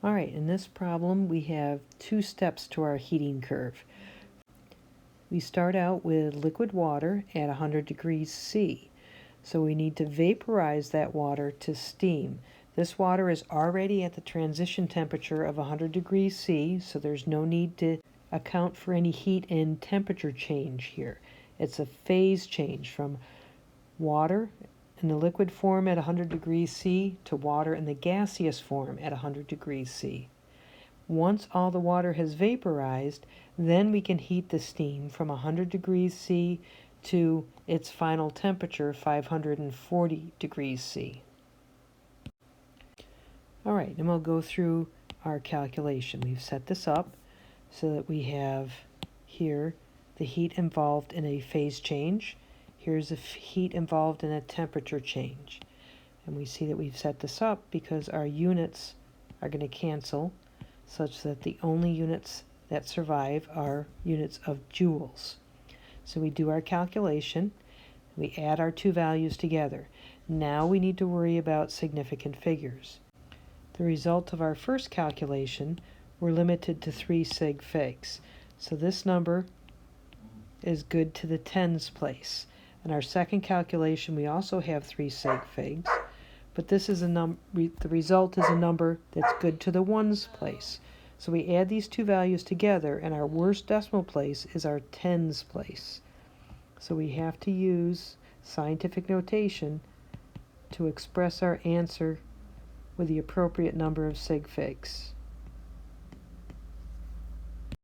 All right, in this problem we have two steps to our heating curve. We start out with liquid water at 100 degrees C. So we need to vaporize that water to steam. This water is already at the transition temperature of 100 degrees C, so there's no need to account for any heat and temperature change here. It's a phase change from water in the liquid form at 100 degrees C to water in the gaseous form at 100 degrees C. Once all the water has vaporized, then we can heat the steam from 100 degrees C to its final temperature, 540 degrees C. All right, and we'll go through our calculation. We've set this up so that we have here the heat involved in a phase change. Here's the heat involved in a temperature change. And we see that we've set this up because our units are going to cancel, such that the only units that survive are units of joules. So we do our calculation, we add our two values together. Now we need to worry about significant figures. The result of our first calculation, we're limited to 3 sig figs. So this number is good to the tens place. In our second calculation, we also have 3 sig figs, but this is the result is a number that's good to the ones place. So we add these two values together, and our worst decimal place is our tens place. So we have to use scientific notation to express our answer with the appropriate number of sig figs.